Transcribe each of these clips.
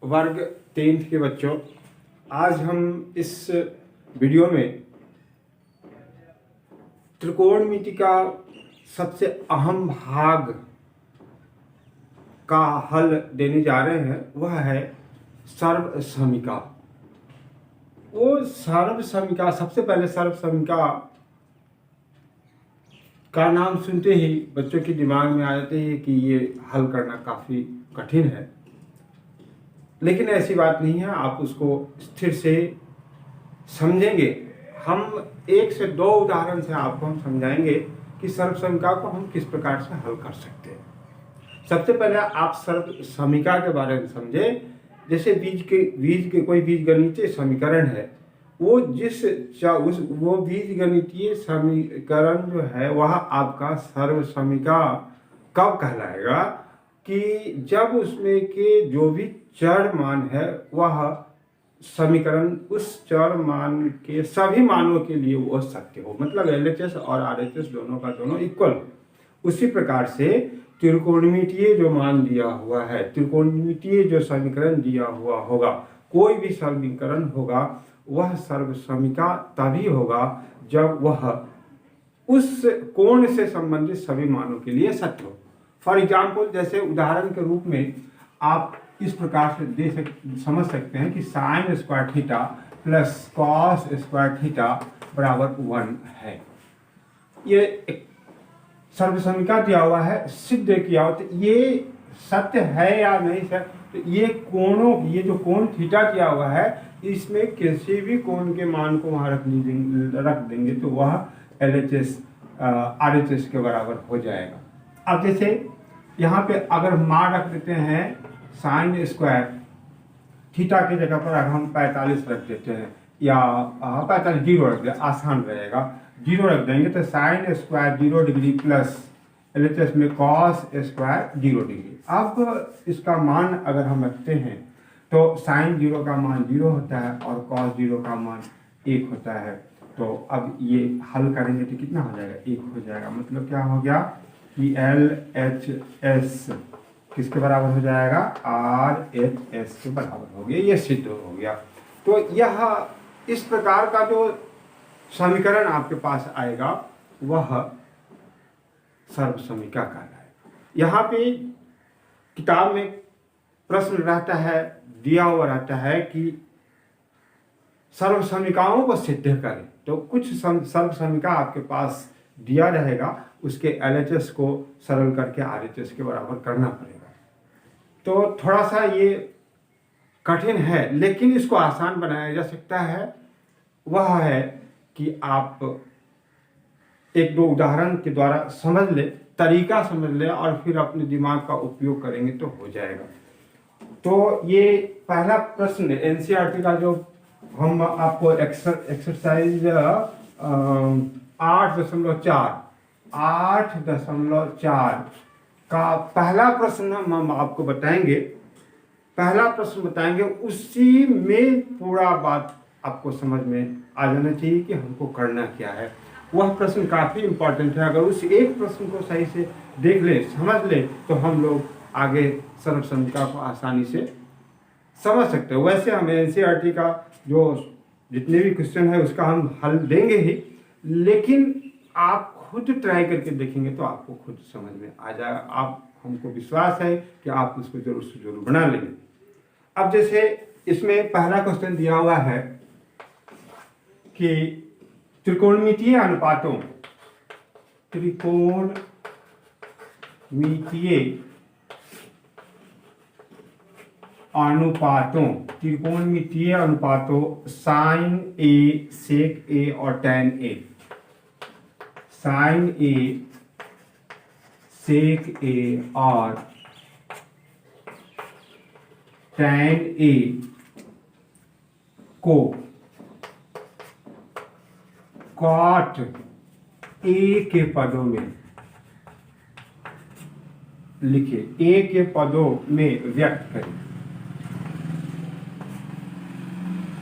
वर्ग 10th के बच्चों, आज हम इस वीडियो में त्रिकोणमिति का सबसे अहम भाग का हल देने जा रहे हैं। वह है सर्वसमीका। वो सर्वसमीका, सबसे पहले सर्वसमीका का नाम सुनते ही बच्चों के दिमाग में आ जाते हैं कि ये हल करना काफ़ी कठिन है, लेकिन ऐसी बात नहीं है। आप उसको स्थिर से समझेंगे। हम एक से दो उदाहरण से आपको हम समझाएंगे कि सर्वसमीका को हम किस प्रकार से हल कर सकते हैं। सबसे पहले आप सर्वसमीका के बारे में समझे। जैसे बीज के कोई बीजगणितीय समीकरण है, वो बीजगणितीय समीकरण जो है वह आपका सर्वसमीका कब कहलाएगा कि जब उसमें के जो भी चर मान है वह समीकरण उस चर मान के सभी मानों के लिए वो सत्य हो, मतलब LHS और RHS दोनों का दोनों इक्वल हो। उसी प्रकार से त्रिकोणमितीय जो मान दिया हुआ है, त्रिकोणमितीय जो समीकरण दिया हुआ होगा, कोई भी समीकरण होगा, वह सर्वसमीका तभी होगा जब वह उस कोण से संबंधित सभी मानों के लिए सत्य हो। फॉर एग्जाम्पल, जैसे उदाहरण के रूप में आप इस प्रकार से समझ सकते हैं कि sign square theta plus cos square theta बराबर 1 है। ये एक सर्वसमीका दिया हुआ है, सिद्ध किया हुआ, तो ये सत्य है या नहीं सर? तो ये कोणों, ये जो कोण थीटा किया हुआ है, इसमें किसी भी कोण के मान को वहां रख देंगे तो वह LHS RHS के बराबर हो जाएगा। अब जैसे यहाँ पे अगर मान रख देते हैं साइन स्क्वायर थीटा की जगह पर अगर हम 45 रख देते हैं या 45 जीरो रख दें, आसान रहेगा। जीरो रख देंगे तो sine square 0 degree plus LHS में कॉस स्क्वायर 0 डिग्री। अब इसका मान अगर हम रखते हैं तो साइन 0 का मान 0 होता है और कॉस 0 का मान 1 होता है। तो अब ये हल करेंगे तो कितना हो जाएगा? 1 हो जाएगा। मतलब क्या हो गया कि LHS किसके बराबर हो जाएगा? RHS के बराबर हो गया। ये सिद्ध हो गया। तो यह इस प्रकार का जो समीकरण आपके पास आएगा वह सर्वसमीका कहलाएगा। यहाँ पे किताब में प्रश्न रहता है, दिया हुआ रहता है कि सर्वसमीकाओं को सिद्ध करें, तो कुछ सर्वसमीका आपके पास दिया रहेगा, उसके LHS को सरल करके RHS के बराबर करना पड़ेगा। तो थोड़ा सा ये कठिन है, लेकिन इसको आसान बनाया जा सकता है। वह है कि आप एक दो उदाहरण के द्वारा समझ ले, तरीका समझ ले और फिर अपने दिमाग का उपयोग करेंगे तो हो जाएगा। तो ये पहला प्रश्न NCERT का जो हम आपको एक्सरसाइज 8.4 का पहला प्रश्न हम आपको बताएंगे। पहला प्रश्न बताएंगे, उसी में पूरा बात आपको समझ में आ जाना चाहिए कि हमको करना क्या है। वह प्रश्न काफ़ी इम्पोर्टेंट है। अगर उस एक प्रश्न को सही से देख ले, समझ ले, तो हम लोग आगे सर्वसमीका को आसानी से समझ सकते हैं। वैसे हम NCERT का जो जितने भी क्वेश्चन है उसका हम हल देंगे ही, लेकिन आप खुद ट्राई करके देखेंगे तो आपको खुद समझ में आ जाएगा। आप, हमको विश्वास है कि आप उसको जरूर से जरूर बना लेंगे। अब जैसे इसमें पहला क्वेश्चन दिया हुआ है कि त्रिकोणमितीय अनुपातों साइन A सेक A और tan A, sine A sec A और टैन A को कॉट A के पदों में लिखे, A के पदों में व्यक्त करें।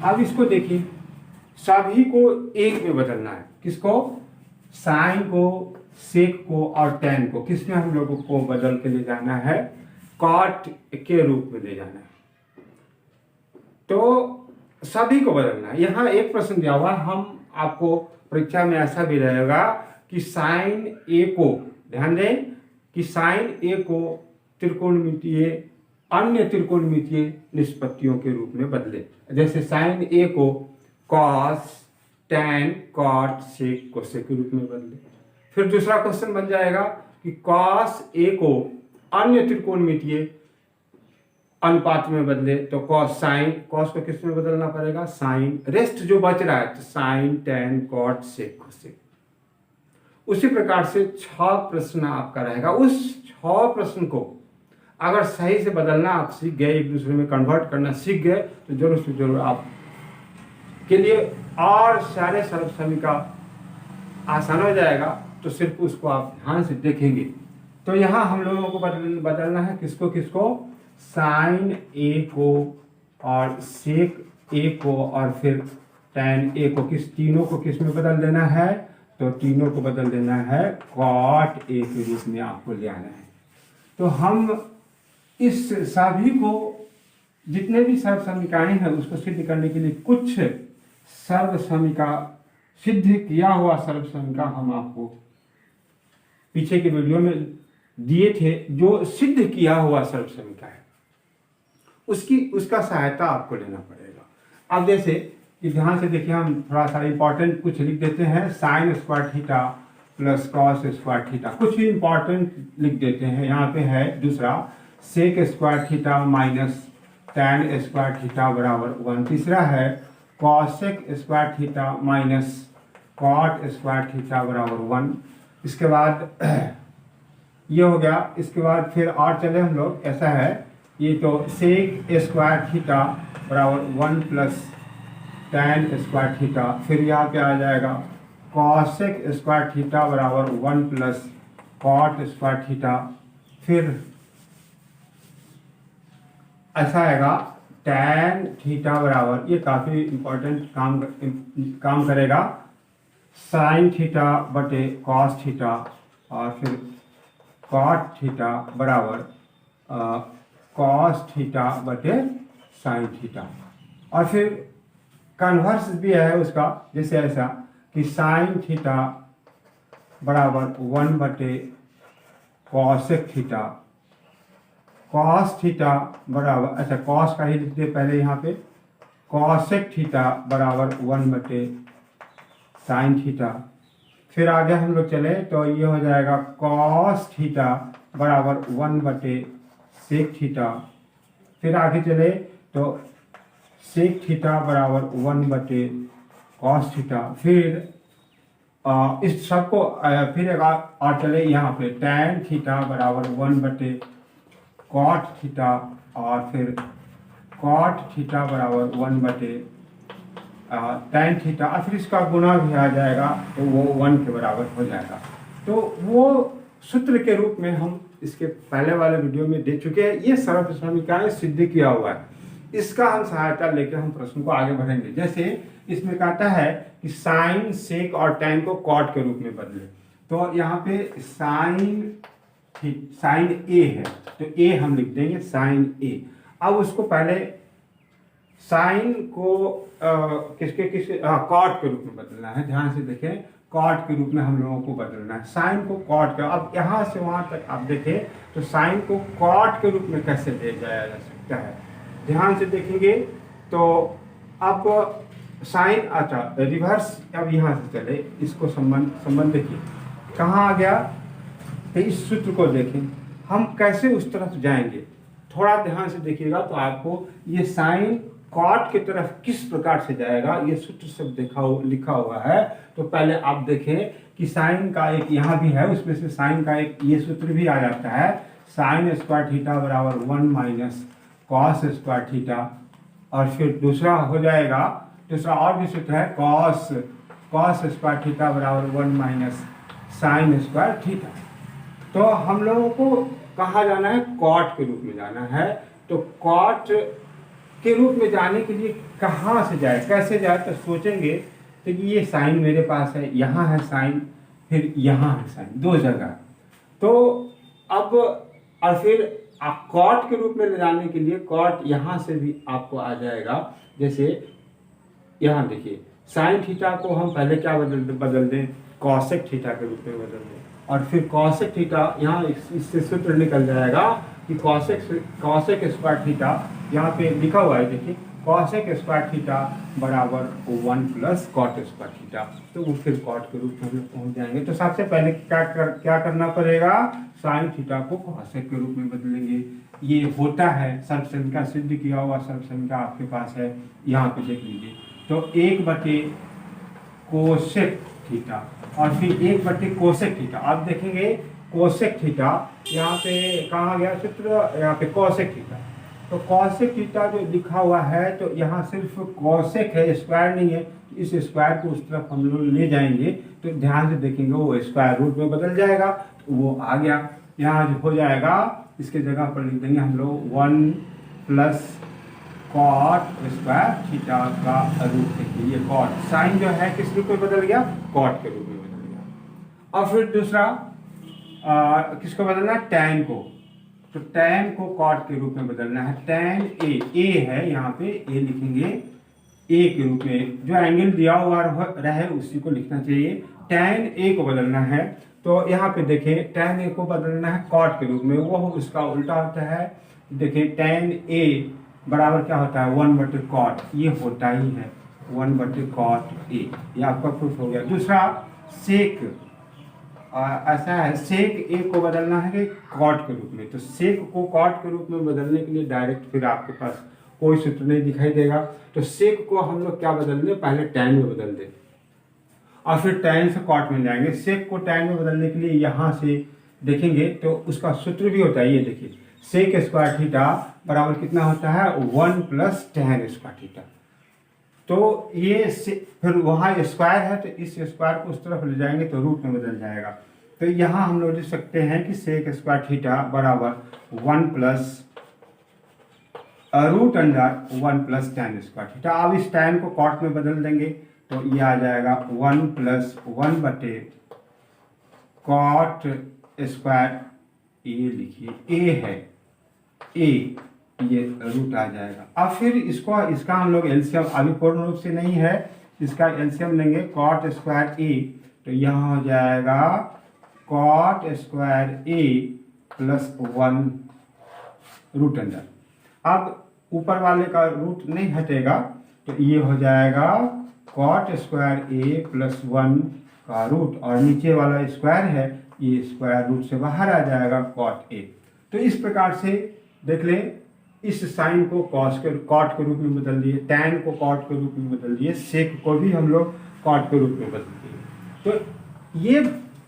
अब इसको देखिए, सभी को एक में बदलना है। किसको? साइन को, सेक को और टैन को किसमें हम लोगों को बदल के ले जाना है? कॉट के रूप में ले जाना है। तो सभी को बदलना है। यहाँ एक प्रश्न दिया हुआ, हम आपको परीक्षा में ऐसा भी रहेगा कि साइन ए को, ध्यान दें कि साइन ए को त्रिकोणमितीय अन्य त्रिकोणमितीय निष्पत्तियों के रूप में बदले। जैसे साइन ए को cos, tan, cot, sec, cosec के रूप में बदले। फिर दूसरा क्वेश्चन बन जाएगा कि कॉस ए को अन्य त्रिकोणमितीय अनुपात में बदले, तो कॉस साइन, कॉस को किस में बदलना पड़ेगा, साइन। रेस्ट जो बच रहा है तो sign, tan, cot, sec, cosec. उसी प्रकार से 6 प्रश्न आपका रहेगा। उस 6 प्रश्न को अगर सही से बदलना आप सीख गए, एक दूसरे में कन्वर्ट करना सीख गए, तो जरूर से जरूर आप के लिए और सारे सर्व समीका आसान हो जाएगा। तो सिर्फ उसको आप ध्यान से देखेंगे। तो यहाँ हम लोगों को बदलना है किसको किसको, साइन ए को और सेक ए को और फिर टैन ए को, किस तीनों को किस में बदल देना है, तो तीनों को बदल देना है कॉट ए के रूप में आपको ले आना है। तो हम इस सभी को जितने भी सर्व समीकरण हैं उसको सिद्ध करने के लिए कुछ सर्व समीका, सिद्ध किया हुआ सर्व समीका हम आपको पीछे के वीडियो में दिए थे, जो सिद्ध किया हुआ सर्व समीका है उसका सहायता आपको लेना पड़ेगा। अब जैसे कि ध्यान से देखिए, हम थोड़ा सा इंपॉर्टेंट कुछ लिख देते हैं, sign square theta plus cos square theta, कुछ ही इंपॉर्टेंट लिख देते हैं। यहाँ पे है दूसरा, sec square theta minus tan square theta बराबर 1। तीसरा है cosec square theta minus cot square theta बराबर 1। इसके बाद ये हो गया। इसके बाद फिर और चले हम लोग, ऐसा है ये तो सेक स्क्वायर थीटा बराबर 1 प्लस टैन स्क्वायर थीटा। फिर यहाँ पे आ जाएगा कॉसेक स्क्वायर थीटा बराबर 1 प्लस कॉट स्क्वायर थीटा। फिर ऐसा आएगा टैन थीटा बराबर, ये काफ़ी इंपॉर्टेंट काम करेगा, साइन थीटा बटे कॉस थीटा और फिर कॉट थीटा बराबर कॉस थीटा बटे साइन थीटा। और फिर कन्वर्स भी है उसका, जैसे ऐसा कि साइन थीटा बराबर 1 बटे कॉसेक थीटा, कॉस थीटा बराबर, अच्छा कॉस का ही लिखते पहले यहाँ पे, कॉसेक थीटा बराबर 1 बटे साइन थीटा। फिर आगे हम लोग चले तो ये हो जाएगा कॉस थीटा बराबर 1 बटे सेक थीटा। फिर आगे चले तो सेक थीटा बराबर 1 बटे कॉस थीटा। फिर इस सबको फिर और चले यहाँ पे टैन थीटा बराबर 1 बटे कॉट थीटा और फिर कॉट थीटा बराबर 1 बटे टैन थीटा। और फिर इसका गुणा भी आ जाएगा तो वो 1 के बराबर हो जाएगा। तो वो सूत्र के रूप में हम इसके पहले वाले वीडियो में दे चुके हैं। ये सर्व समीकरण सिद्ध किया हुआ है, इसका हम सहायता लेकर हम प्रश्न को आगे बढ़ेंगे। जैसे इसमें कहता है कि साइन, सेक और टैन को कॉट के रूप में बदले, तो यहाँ पे साइन ए है तो ए हम लिख देंगे साइन ए। अब उसको पहले साइन को कॉट के रूप में बदलना है। ध्यान से देखें, कॉट के रूप में हम लोगों को बदलना है साइन को कॉट का। अब यहाँ से वहाँ तक आप देखें तो साइन को कॉट के रूप में कैसे ले जाया जा सकता है, ध्यान से देखेंगे तो आपको साइन, अच्छा रिवर्स, अब यहाँ से चले, इसको संबंध देखिए कहाँ आ गया, तो इस सूत्र को देखें हम कैसे उस तरफ जाएंगे, थोड़ा ध्यान से देखिएगा तो आपको ये साइन कॉट की तरफ किस प्रकार से जाएगा ये सूत्र सब लिखा हुआ है। तो पहले आप देखें कि साइन का एक यहाँ भी है, उसमें से साइन का एक ये सूत्र भी आ जाता है, साइन स्क्वायर थीटा बराबर 1 माइनस कॉस स्क्वायर थीटा। और फिर दूसरा हो जाएगा, दूसरा और भी सूत्र है कॉस स्क्वायर थीटा बराबर 1 माइनस साइन स्क्वायर थीटा। तो हम लोगों को कहाँ जाना है, कॉट के रूप में जाना है। तो कॉट के रूप में जाने के लिए कहाँ से जाए, कैसे जाए, तो सोचेंगे तो ये साइन मेरे पास है, यहाँ है साइन, फिर यहाँ है साइन, 2 जगह। तो अब और फिर कॉट के रूप में ले जाने के लिए कॉट यहाँ से भी आपको आ जाएगा। जैसे यहाँ देखिए साइन थीटा को हम पहले क्या बदल दें, कॉसेक थीटा के रूप में बदल दें, और फिर कॉसेक थीटा यहाँ इससे सूत्र निकल जाएगा कि कॉसेक स्क्वायर थीटा, यहाँ पे लिखा हुआ है देखिए कॉसेक स्क्वायर थीटा बराबर 1 प्लस कॉट स्क्वायर थीटा। तो वो फिर कॉट के रूप में पहुंच जाएंगे। तो सबसे पहले क्या करना पड़ेगा, साइन थीटा को कॉसेक के रूप में बदलेंगे। ये होता है, सर्वसमीका सिद्ध किया हुआ सर्वसमीका आपके पास है, यहाँ पे देख लीजिए। तो 1 कोसेक थीटा और फिर 1 कोसेक थीटा। आप देखेंगे कोसेक थीटा यहाँ पे कहा गया सूत्र, यहाँ पे कोसेक थीटा। तो कोसेक थीटा जो लिखा हुआ है तो यहाँ सिर्फ कोसेक है, स्क्वायर नहीं है। इस स्क्वायर को उस तरफ हम लोग ले जाएंगे तो ध्यान से देखेंगे वो स्क्वायर रूट में बदल जाएगा। तो वो आ गया, यहाँ जो हो जाएगा इसके जगह पर लिख देंगे हम लोग 1 प्लस कॉट स्क्वायर थीटा का रूट। देखिए ये कॉट साइन जो है किस रूप में बदल गया, कॉट के रूप में बदल गया। और फिर दूसरा किसको बदलना है, टैन को। तो टैन को कॉट के रूप में बदलना है। टैन ए है, यहाँ पे ए लिखेंगे ए के रूप में, जो एंगल दिया हुआ रहे उसी को लिखना चाहिए। टैन ए को बदलना है तो यहाँ पे देखें टैन ए को बदलना है कॉट के रूप में, वो उसका उल्टा होता है। देखिए टैन ए बराबर क्या होता है, 1/कॉट, ये होता ही है 1/कॉट ए। ये आपका प्रूफ हो गया। दूसरा सेक, ऐसा है सेक ए को बदलना है कि कॉट के रूप में। तो सेक को कॉट के रूप में बदलने के लिए डायरेक्ट फिर आपके पास कोई सूत्र नहीं दिखाई देगा। तो सेक को हम लोग क्या बदल दें, पहले टैन में बदल दें और फिर टैन से कॉट में जाएंगे। सेक को टैन में बदलने के लिए यहाँ से देखेंगे तो उसका सूत्र भी होता है, ये देखिए सेक स्क्वायर थीटा बराबर कितना होता है, 1 प्लस टैन स्क्वायर थीटा। तो ये फिर वहाँ स्क्वायर है तो इस स्क्वायर को उस तरफ ले जाएंगे तो रूट में बदल जाएगा। तो यहाँ हम लोग लिख सकते हैं कि सेक स्क्वायर थीटा बराबर 1 plus root under 1 plus tan square theta. अब इस टैन को कॉट में बदल देंगे तो ये आ जाएगा 1 प्लस 1 कॉट स्क्वायर। ए लिखिए ए है, ए ये रूट आ जाएगा। अब फिर इसका हम लोग एलसीएम अभी पूर्ण रूप से नहीं है, इसका एलसीएम लेंगे कॉट स्क्वायर ए। तो यहाँ हो जाएगा कॉट स्क्वायर ए प्लस 1 रूट अंडर। अब ऊपर वाले का रूट नहीं हटेगा तो ये हो जाएगा कॉट स्क्वायर ए प्लस 1 का रूट, और नीचे वाला स्क्वायर है ये स्क्वायर रूट से बाहर आ जाएगा कॉट ए। तो इस प्रकार से देख लें, इस साइन को कॉट के रूप में बदल दिए, टैन को कॉट के रूप में बदल दिए, सेक को भी हम लोग कॉट के रूप में बदल दिए। तो ये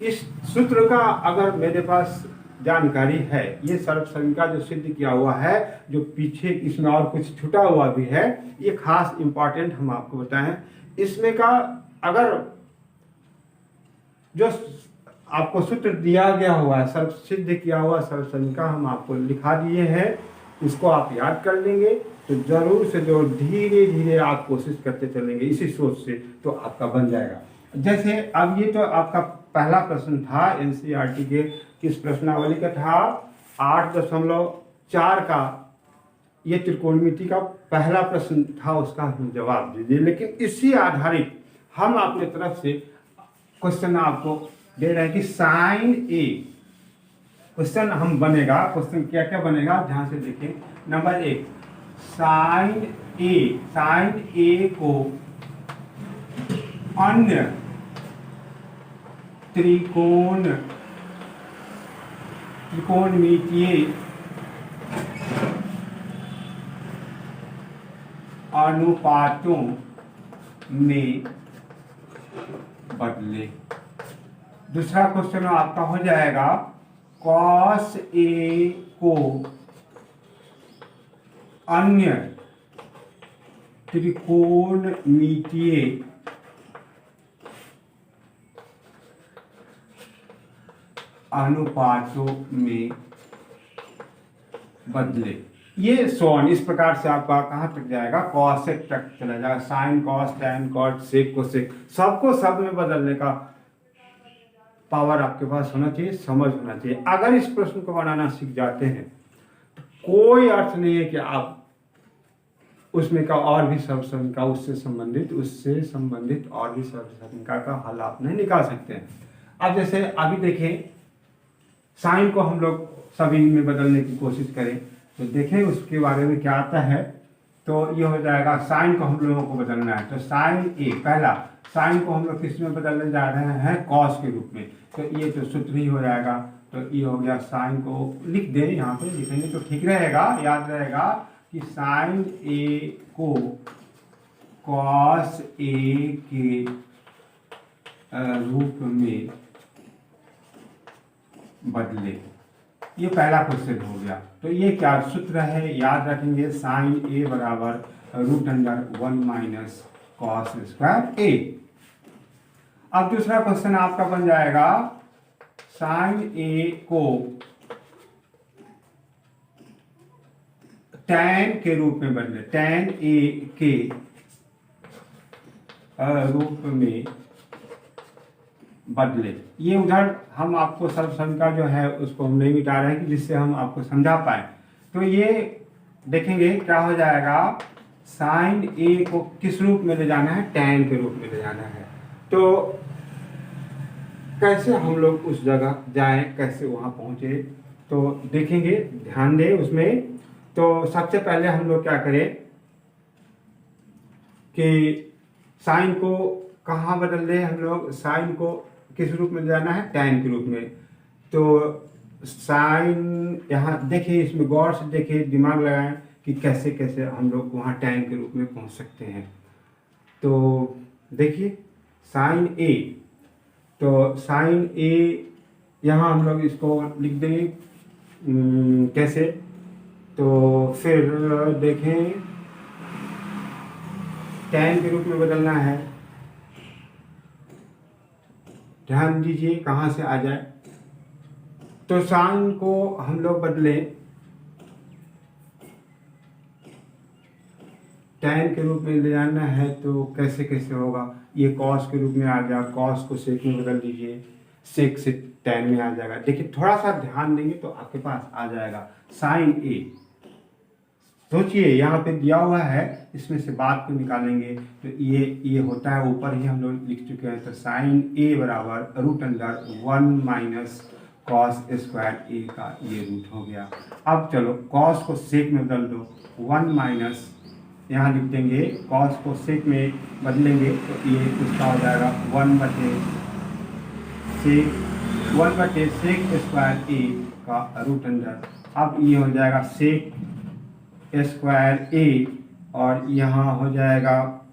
इस सूत्र का अगर मेरे पास जानकारी है, ये सर्वसमीका जो सिद्ध किया हुआ है, जो पीछे इसमें और कुछ छुटा हुआ भी है, ये खास इंपॉर्टेंट हम आपको बताएं। इसमें का अगर जो आपको सूत्र दिया गया हुआ है, सर्व सिद्ध किया हुआ सर्वसमीका हम आपको लिखा दिए हैं, उसको आप याद कर लेंगे तो जरूर से जरूर धीरे धीरे आप कोशिश करते चलेंगे इसी सोच से, तो आपका बन जाएगा। जैसे अब ये तो आपका पहला प्रश्न था एनसीईआरटी के किस प्रश्नावली का था, 8.4 का ये त्रिकोणमिति का पहला प्रश्न था, उसका हम जवाब दीजिए। लेकिन इसी आधारित हम अपने तरफ से क्वेश्चन आपको दे रहे हैं कि साइन ए क्वेश्चन हम बनेगा। क्वेश्चन क्या क्या बनेगा ध्यान से देखें। नंबर 1, साइन ए को अन्य त्रिकोणमितीय अनुपातों में बदले। दूसरा क्वेश्चन आपका हो जाएगा कॉस ए को अन्य त्रिकोणमितीय अनुपातों में बदले। ये सोन इस प्रकार से आपका कहाँ तक जाएगा, कॉसेक तक चला जाएगा। Sine cos tan cot sec cosec सबको सब में बदलने का पावर आपके पास होना चाहिए, समझ होना चाहिए। अगर इस प्रश्न को बनाना सीख जाते हैं कोई अर्थ नहीं है कि आप उसमें का और भी सर्वसमिका उससे संबंधित और भी सर्वसमिका का हल आप नहीं निकाल सकते हैं। अब जैसे अभी देखें, साइन को हम लोग सभी में बदलने की कोशिश करें तो देखें उसके बारे में क्या आता है। तो ये हो जाएगा, साइन को हम लोगों को बदलना है तो साइन ए, पहला साइन को हम लोग किस में बदलने जा रहे हैं, कॉस के रूप में। तो ये तो सूत्र ही हो जाएगा। तो ये हो गया, साइन को लिख दें, यहाँ पे लिखेंगे तो ठीक रहेगा, याद रहेगा कि साइन ए को कॉस ए के रूप में बदले। ये पहला क्वेश्चन हो गया। तो ये क्या सूत्र है, याद रखेंगे, साइन ए बराबर √1 माइनस कॉस स्क्वायर ए। अब दूसरा क्वेश्चन आपका बन जाएगा, साइन ए को टैन के रूप में बदले, टैन ए के रूप में बदले। ये उधर हम आपको सर्वसमिका जो है उसको हम नहीं मिटा रहे हैं कि जिससे हम आपको समझा पाए। तो ये देखेंगे क्या हो जाएगा, साइन ए को किस रूप में ले जाना है, टैन के रूप में ले जाना है। तो कैसे हम लोग उस जगह जाएं, कैसे वहां पहुंचे, तो देखेंगे, ध्यान दें उसमें। तो सबसे पहले हम लोग क्या करें कि साइन को कहाँ बदल दें, हम लोग साइन को किस रूप में जाना है, टैन के रूप में। तो साइन यहाँ देखिए, इसमें गौर से देखिए, दिमाग लगाएं कि कैसे कैसे हम लोग वहाँ टैन के रूप में पहुँच सकते हैं। तो देखिए, साइन ए, तो साइन ए यहाँ हम लोग इसको लिख देंगे कैसे, तो फिर देखें टैन के रूप में बदलना है। ध्यान दीजिए कहाँ से आ जाए। तो साइन को हम लोग बदले टैन के रूप में ले जाना है, तो कैसे कैसे होगा, ये कॉस के रूप में आ गया, कॉस को सेक में बदल दीजिए, सेक से टैन में आ जाएगा। देखिए थोड़ा सा ध्यान देंगे तो आपके पास आ जाएगा साइन ए। सोचिए यहाँ पे दिया हुआ है, इसमें से बात को निकालेंगे तो ये होता है, ऊपर ही हम लोग लिख चुके हैं। तो साइन ए बराबर √1 माइनस कॉस स्क्वायर ए का ये रूट हो गया। अब चलो कॉस को सेक में बदल दो, 1 माइनस यहाँ लिख देंगे, कॉस को सेक में बदलेंगे तो ये उसका हो जाएगा 1/सेक स्क्वायर ए का √। अब ये हो जाएगा सेक स्क्वायर ए, और यहाँ हो जाएगा,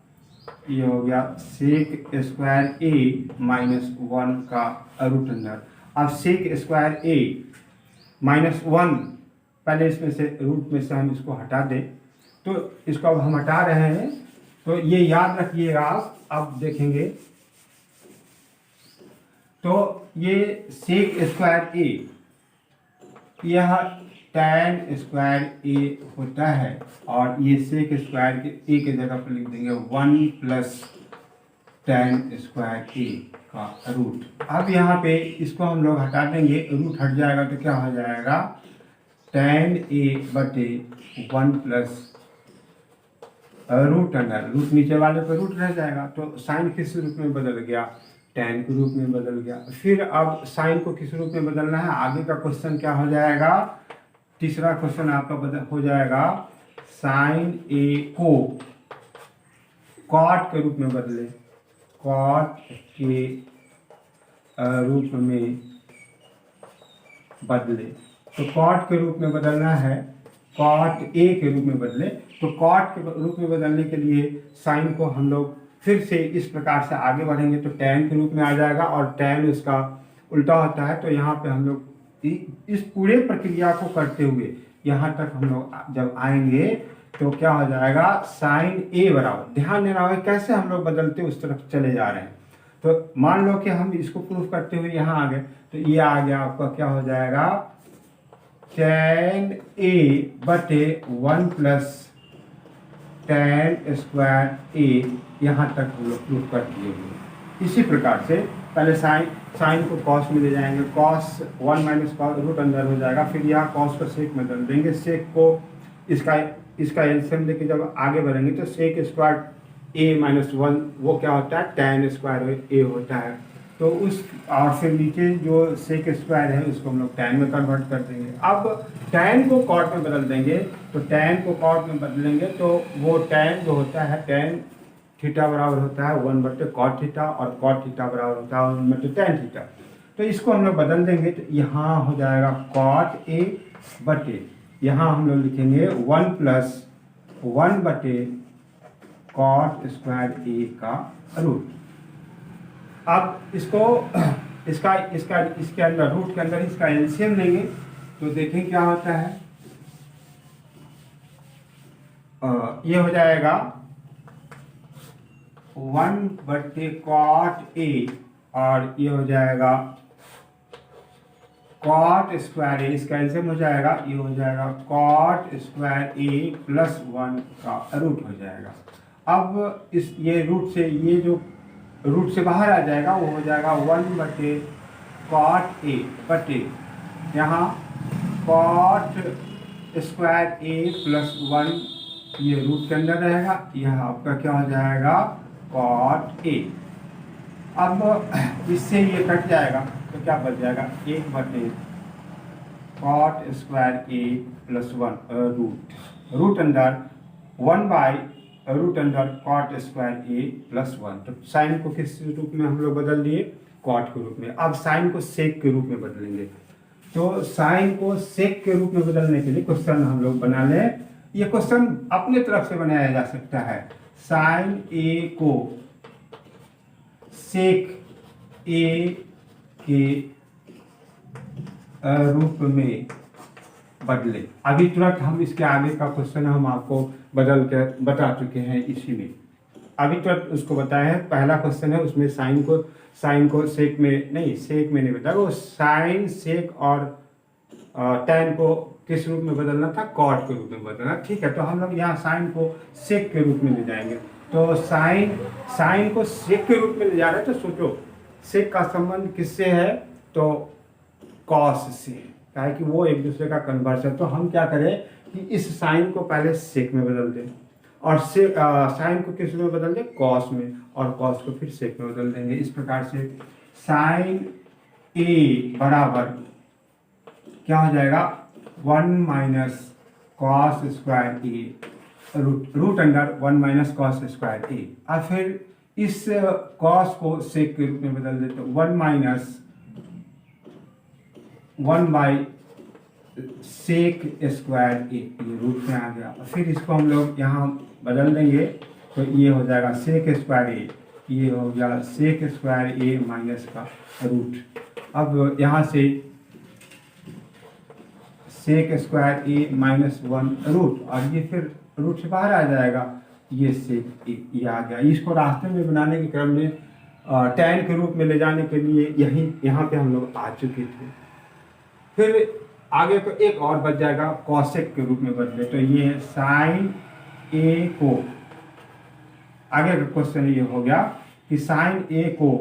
ये हो गया सेक स्क्वायर ए -1 का √। अब सेक स्क्वायर ए -1, पहले इसमें से रूट में से हम इसको हटा दें, तो इसको अब हम हटा रहे हैं। तो ये याद रखिएगा आप, अब देखेंगे तो ये सेक स्क्वायर ए, यह टैन स्क्वायर ए होता है, और ये सेक स्क्वायर के ए के जगह पर लिख देंगे 1 + टैन स्क्वायर ए का रूट। अब यहाँ पे इसको हम लोग हटा देंगे, रूट हट जाएगा तो क्या हो जाएगा, टैन ए बटे 1 + रूट नीचे वाले पर रूट रह जाएगा। तो साइन किस रूप में बदल गया, टैन के रूप में बदल गया। फिर अब साइन को किस रूप में बदलना है, आगे का क्वेश्चन क्या हो जाएगा, तीसरा क्वेश्चन आपका हो जाएगा, साइन ए को कॉट के रूप में बदले, कॉट के रूप में बदले। तो कॉट के रूप में बदलना है, कॉट ए के रूप में बदले। तो कॉट के रूप में बदलने के लिए साइन को हम लोग फिर से इस प्रकार से आगे बढ़ेंगे तो टैन के रूप में आ जाएगा, और टैन उसका उल्टा होता है। तो यहाँ पे हम लोग इस पूरे प्रक्रिया को करते हुए यहाँ तक हम लोग जब आएंगे तो क्या हो जाएगा, साइन ए बराबर, ध्यान देना होगा कैसे हम लोग बदलते उस तरफ चले जा रहे हैं। तो मान लो कि हम इसको प्रूफ करते हुए यहाँ आ गए, तो ये आ गया आपका, क्या हो जाएगा, टैन ए बटे 1 + टैन स्क्वायर ए, यहाँ तक हम लोग प्रूफ कर दिए हुए। इसी प्रकार से पहले साइन को कॉस में ले जाएंगे, कॉस 1 माइनस कॉस रूट अंदर हो जाएगा, फिर यहाँ कॉस को सेक में बदल देंगे, सेक को इसका एलसीएम लेके जब आगे बढ़ेंगे तो सेक स्क्वायर ए माइनस 1 वो क्या होता है tan स्क्वायर ए होता है। तो उस और फिर नीचे जो सेक स्क्वायर है उसको हम लोग tan में कन्वर्ट कर देंगे। अब tan को कॉट में बदल देंगे, तो tan को कॉट में बदलेंगे तो वो tan जो होता है tan थीटा बराबर होता है 1/cot थीटा और cot थीटा बराबर होता है 1/tan थीटा। तो इसको हम लोग बदल देंगे तो यहाँ हो जाएगा cot a बटे, यहाँ हम लोग लिखेंगे 1 + 1/cot स्क्वायर ए का रूट। अब इसको इसके अंदर रूट के अंदर इसका एलसीएम लेंगे तो देखें क्या होता है। ये हो जाएगा 1/cot ए और ये हो जाएगा cot स्क्वायर ए, इसका एलसीएम हो जाएगा, ये हो जाएगा cot स्क्वायर ए + 1 का रूट हो जाएगा। अब ये रूट से ये जो रूट से बाहर आ जाएगा वो हो जाएगा 1/cot ए बटे यहाँ cot स्क्वायर ए + 1, ये रूट के अंदर रहेगा, यह आपका क्या हो जाएगा cot ए। अब इससे ये कट जाएगा तो क्या बच जाएगा 1/cot स्क्वायर ए + 1 रूट अंदर 1/√cot स्क्वायर ए + 1। तो साइन को किस रूप में हम लोग बदल दिए, कॉट के रूप में। अब साइन को सेक के रूप में बदलेंगे, तो साइन को सेक के रूप में बदलने के लिए क्वेश्चन हम लोग बना लें। ये क्वेश्चन अपने तरफ से बनाया जा सकता है। साइन ए को सेक ए के रूप में बदले। अभी तुरंत हम इसके आगे का क्वेश्चन हम आपको बदल के बता चुके हैं इसी में, अभी तुरंत उसको बताया है। पहला क्वेश्चन है उसमें साइन को सेक में नहीं बताया, वो साइन सेक और tan को किस रूप में बदलना था, कॉट के रूप में बदलना। ठीक है, तो हम लोग यहाँ साइन को सेक के रूप में ले जाएंगे। तो साइन को सेक के रूप में ले जा रहे हैं तो सोचो सेक का संबंध किससे है, तो कॉस से, क्या कि वो एक दूसरे का कन्वर्स है। तो हम क्या करें कि इस साइन को पहले सेक में बदल दें और साइन को किस में बदल दें, कॉस में, और कॉस को फिर सेक में बदल देंगे। इस प्रकार से साइन ए बराबर क्या हो जाएगा 1 - cos स्क्वायर ए रूट अंडर 1 - cos स्क्वायर ए। और फिर इस कॉस को सेक के रूप में बदल देते 1 सेक स्क्वायर ए, ये रूट में आ गया। फिर इसको हम लोग यहाँ बदल देंगे तो ये हो जाएगा सेक स्क्वायर ए, ये हो गया सेक स्क्वायर ए माइनस का रूट। अब यहाँ से सेक स्क्वायर ए -1 रूट, और ये फिर रूट से बाहर आ जाएगा, ये सेक ए, ये आ गया। इसको रास्ते में बनाने के क्रम में tan के रूप में ले जाने के लिए यहाँ पे हम लोग आ चुके थे। फिर आगे को एक और बच जाएगा कॉसेक के रूप में बदले, तो ये है साइन ए को, आगे का क्वेश्चन ये हो गया कि साइन ए को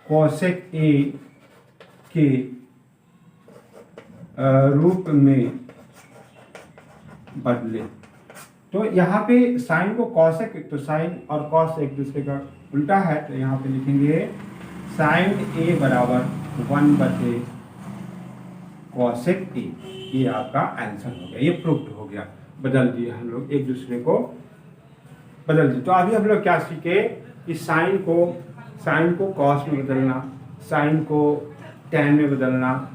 कॉसेक ए के रूप में बदले। तो यहाँ पे साइन को कॉसेक, तो साइन और कॉस एक दूसरे का उल्टा है, तो यहाँ पे लिखेंगे साइन ए बराबर 1/cosec ए। ये आपका आंसर हो गया, ये प्रूव्ड हो गया, बदल दिए हम लोग, एक दूसरे को बदल दिए। तो अभी हम लोग क्या सीखे कि साइन को कॉस में बदलना, साइन को tan में बदलना,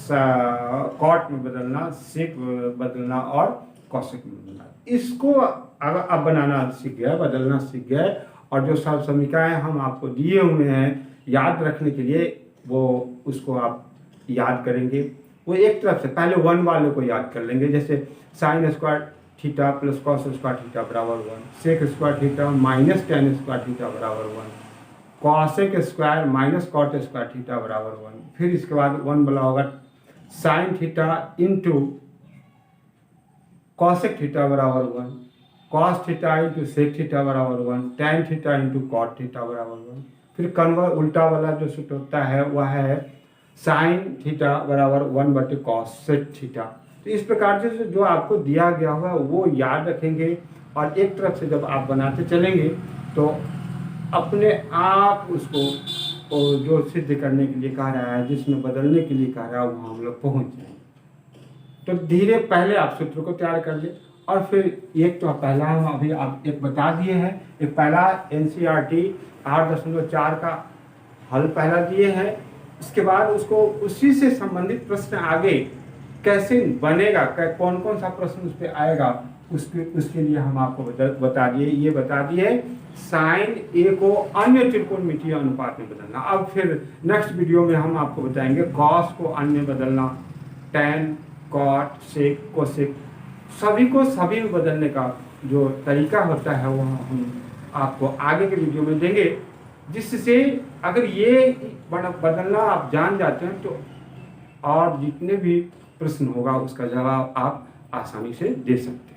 कॉट में बदलना, सेक बदलना और कॉसेक में बदलना। इसको अब बनाना सीख गया, बदलना सीख गए, और जो सब समीकरण हम आपको दिए हुए हैं याद रखने के लिए, वो उसको आप याद करेंगे। वो एक तरफ से पहले 1 वाले को याद कर लेंगे, जैसे sine square theta plus cos square theta बराबर 1, sec square theta minus tan square theta बराबर 1, cosec square minus cot square theta बराबर 1। फिर इसके बाद 1 वाला होगा sine theta into cosec theta बराबर 1, cos theta into sec theta बराबर 1, tan theta into cot theta बराबर 1। फिर कन्वर्ट उल्टा वाला जो सूत्र होता है वह है साइन थीटा बराबर 1/cos सेक थीटा। तो इस प्रकार से जो आपको दिया गया होगा वो याद रखेंगे और एक तरफ से जब आप बनाते चलेंगे तो अपने आप उसको जो सिद्ध करने के लिए कह रहा है, जिसमें बदलने के लिए कह रहा है, वहाँ हम लोग पहुँच जाएंगे। तो धीरे पहले आप सूत्र को तैयार कर ले और फिर एक तो पहला हम अभी आप एक बता दिए हैं, एक पहला NCERT 8.4 का हल पहला दिए हैं। इसके बाद उसको उसी से संबंधित प्रश्न आगे कैसे बनेगा, कौन कौन सा प्रश्न उस पर आएगा, उसके लिए हम आपको बता दिए। ये बता दिए साइन ए को अन्य त्रिकोणमितीय अनुपात में बदलना। अब फिर नेक्स्ट वीडियो में हम आपको बताएंगे कॉस को अन्य बदलना, टैन, कॉट, सेक, कोसेक, सभी को सभी में बदलने का जो तरीका होता है वह हम आपको आगे के वीडियो में देंगे, जिससे अगर ये बदलना आप जान जाते हैं तो और जितने भी प्रश्न होगा उसका जवाब आप आसानी से दे सकते हैं।